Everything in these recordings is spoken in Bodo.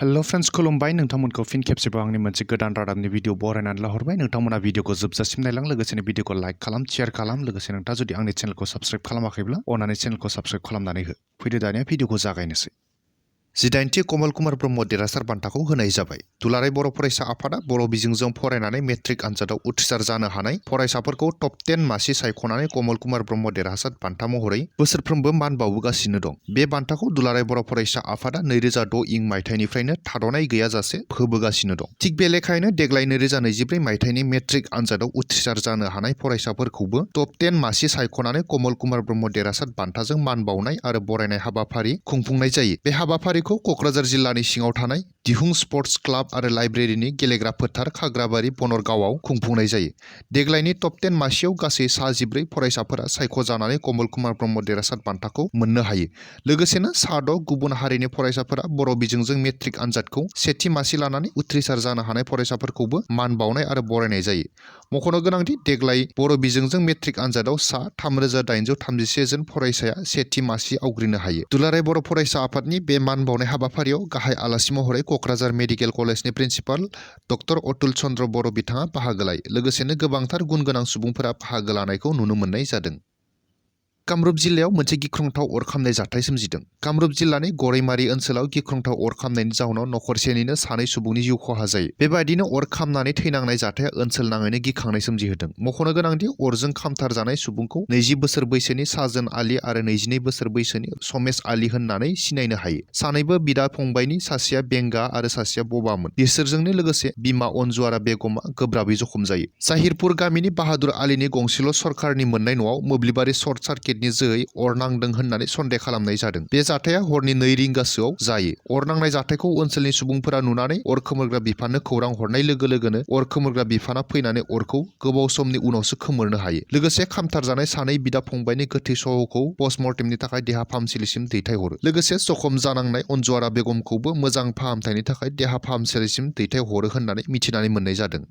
हेलो फ्रेंड्स खुलुमबाय नोंथांमोनखौ फिन खेबसेबाव आंनि मोनसे गोदान रादाबनि भिडिअ बरायनानै लाहरबाय नोंथांमोना भिडिअखौ जोबजासिम नायलां लोगोसेनो भिडिअखौ लाइक खालाम शेयार खालाम लोगोसे नोंथाङा जुदि आंनि चेनेलखौ साबस्क्राइब खालामाखैब्ला अन्नानै चेनेलखौ साबस्क्राइब खालामनानै हो फैदो दानिया भिडिअखौ जागायनोसै 18थि कमल कुमार ब्रह्म देरहासार बान्थाखौ होनाय जाबाय दुलाराय बर' फरायसा आफादा बर' बिजोंजों फरायनानै मेट्रिक आनजादाव उथ्रिसार जानो हानाय फरायसाफोरखौ टप 10 मासि सायख'नानै कमल कुमार ब्रह्म देरहासार बान्था महरै बोसोरफ्रोमबो मान बावबोगासिनो दं बे बान्थाखौ दुलाराय बर' फरायसा आफादा 2006 इं मायथाइनिफ्रायनो थाद'नाय गैयाजासे होबोगासिनो दं थिग बे लेखायैनो देग्लाय 2024 मायथाइनि मेट्रिक आनजादाव उथ्रिसार जानो हानाय फरायसाफोरखौबो टप 10 मासि सायख'नानै कमल कुमार ब्रह्म देरहासार बान्थाजों मान बावनाय आरो बरायनाय हाबाफारि खुंफुंनाय जायो बे हाबाफारिखौ क'क्राझार जिल्लानि सिङाव थानाय दिहुं स्पर्ट्स क्लाब आरो लाइब्रेरिनि गेलेग्रा फोथार खाग्राबारि बनरगावआव खुंफुंनाय जायो देग्लायनि टप 10 मासियाव गासै 14 फरायसाफोरा सायख'जानानै कमल कुमार ब्रह्म देरहासार बान्थाखौ मोननो हायो लोगोसेनो 6 गुबुन हारिनि फरायसाफोरा बर' बिजोंजों मेट्रिक आनजादखौ सेथि मासि लानानै उथ्रिसार जानो हानाय फरायसाफोरखौबो मान बावनाय आरो बरायनाय जायो मख'नो गोनांदि देग्लाय बर' बिजोंजों मेट्रिक आनजादाव 3831 जन फरायसाया सेथि मासि आवग्रिनो हायो दुलाराय बर' फरायसा आफादनि बे मान बावनाय हाबाफारियाव गाहाय आलासि महरै क'क्राझार मेडिकेल कलेजनि प्रिन्सिपाल डक्टर अतुल चन्द्र बर' बिथाङा बाहागो लायो लोगोसेनो गोबांथार गुन गोनां सुबुंफोरा बाहागो लानायखौ नुनो मोननाय जादों कामरुप जिल्लायाव मोनसे गिख्रंथाव अर खामनाय जाथाय सोमजिदों कामरुप जिल्लानि गरैमारि ओनसोलाव गिख्रंथाव अर खामनायनि जाहोनाव नखरसेनिनो 2 सुबुंनि जिउ खहा जायो बेबायदिनो अर खामनानै थैनांनाय जाथाया ओनसोल नाङैनो गिखांनाय सोमजिहोदों मख'नो गोनांदि अरजों खामथारजानाय सुबुंखौ 20 बोसोर बैसोनि साजोन आली आरो 22 बोसोर बैसोनि समेश आली होननानै सिनायनो हायो सानैबो बिदा फंबायनि सासेया बेंगा आरो सासेया बबामोन बिसोरजोंनो लोगोसे बिमा अनजुआरा बेगमा गोब्राबै जखम जायो जाहिरपुर गामिनि बाहादुर आलीनि गंसेल' सरकारनि मोननाय न'आव मोब्लिबारि सर्ट सार्किट नि जोहै अर नांदों होननानै सन्देह खालामनाय जादों बे जाथाया हरनि 2 रिंगासोआव जायो अर नांनाय जाथायखौ ओनसोलनि सुबुंफोरा नुनानै अर खोमोरग्रा बिफाननो खौरां हरनाय लोगो लोगोनो अर खोमोरग्रा बिफाना फैनानै अरखौ गोबाव समनि उनावसो खोमोरनो हायो लोगोसे खामथारजानाय 2 बिदा फंबायनि गोथै सहखौ पस्टमर्टेमनि थाखाय देहा फाहामसालिसिम दैथायहरो लोगोसे जखम जानांनाय अनजुआरा बेगमखौबो मोजां फाहामथायनि थाखाय देहा फाहामसालिसिम दैथायहरो होननानै मिथिनानै मोननाय जादों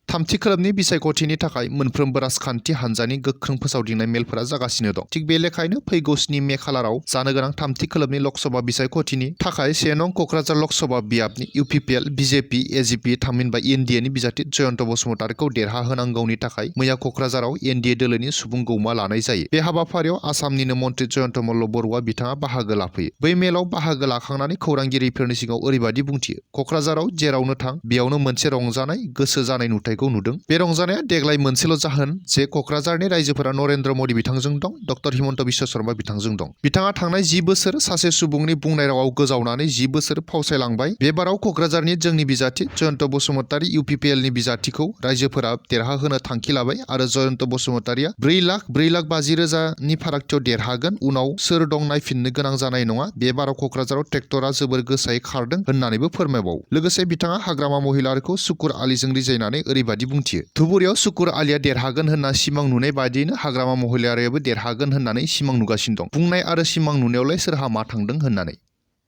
थामथि खोलोबनि बिसायख'थिनि थाखाय मोनफ्रोमबो राजखान्थि हान्जानि गोख्रों फोसावदिंनाय मेलफोरा जागासिनो दं थिग बे लेखायैनो फैगौ 7 मे खालाराव जानो गोनां थामथि खोलोबनि लकसभा बिसायख'थिनि थाखाय 1 नं क'क्राझार लकसभा बियाबनि इउपिपिएल बिजेपि एजिपि थामहिनबा एनडिएनि बिजाथि जयन्त बसुमतारीखौ देरहाहोनांगौनि थाखाय मैया क'क्राझाराव एनडिए दोलोनि सुबुं गौमा लानाय जायो बे हाबाफारियाव आसामनिनो मन्त्रि जयन्त मल्ल बरुवा बिथाङा बाहागो लाफैयो बै मेलाव बाहागो लाखांनानै खौरांगिरिफोरनि सिगाङाव ओरैबायदि बुंथियो क'क्राझाराव जेरावनो थां बेयावनो मोनसे रंजानाय गोसो जानाय नुथायखौ नुदों बे रंजानाया देग्लाय मोनसेल' जाहोन जे क'क्राझारनि रायजोफोरा नरेन्द्र मदि बिथांजों दं डक्टर हिमन्त बिश्व शर्मा बिथांजों दं बिथाङा थांनाय 10 बोसोर सासे सुबुंनि बुंनाय रावाव गोजावनानै 10 बोसोर फावसायलांबाय बे बाराव क'क्राझारनि जोंनि बिजाथि जयन्त बसुमतारी इउपिपिएलनि बिजाथिखौ रायजोफोरा देरहाहोनो थांखि लाबाय आरो जयन्त बसुमतारीया 4,50,000 फारागथियाव देरहागोन उनाव सोर दं नायफिननो गोनां जानाय नङा बे बाराव क'क्राझाराव ट्रेक्टरा जोबोर गोसायै खारदों होननानैबो फोरमायबावो लोगोसे बिथाङा हाग्रामा महिलारिखौ सुकुर आलीजों रिजायनानै ओरैबायदि बुंथियो धुबुरियाव सुकुर आलीया देरहागोन होनना सिमां नुनाय बायदियैनो हाग्रामा महिलारियाबो देरहागोन होननानै सिमां नुगासिनो दं बुंनाय आरो सिमां नुनायावलाय सोरहा मा थांदों होननानै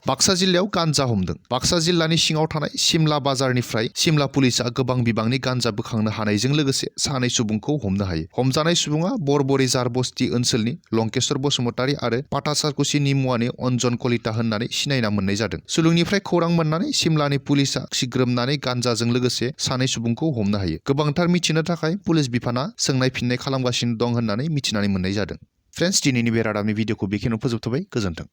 बाक्सा जिल्लायाव गान्जा हमदों बाक्सा जिल्लानि सिङाव थानाय सिमला बाजारनिफ्राय सिमला पुलिसआ गोबां बिबांनि गान्जा बोखांनो हानायजों लोगोसे 2 सुबुंखौ हमनो हायो हमजानाय सुबुङा बरबरि जारबस्ति ओनसोलनि लंकेश्वर बसुमतारी आरो पाटासारकुसि निमुवानि अन्जन कलिता होननानै सिनायना मोननाय जादों सुलुंनिफ्राय खौरां मोननानै सिमलानि पुलिसआ सिग्रोमनानै गान्जाजों लोगोसे 2 सुबुंखौ हमनो हायो गोबांथार मिथिनो थाखाय पुलिस बिफाना सोंनाय फिननाय खालामगासिनो दं होननानै मिथिनानै मोननाय जादों फ्रेन्ड्स दिनैनि बे रादाबनि भिडिअखौ बेखिनियाव फोजोबथ'बाय गोजोन्थों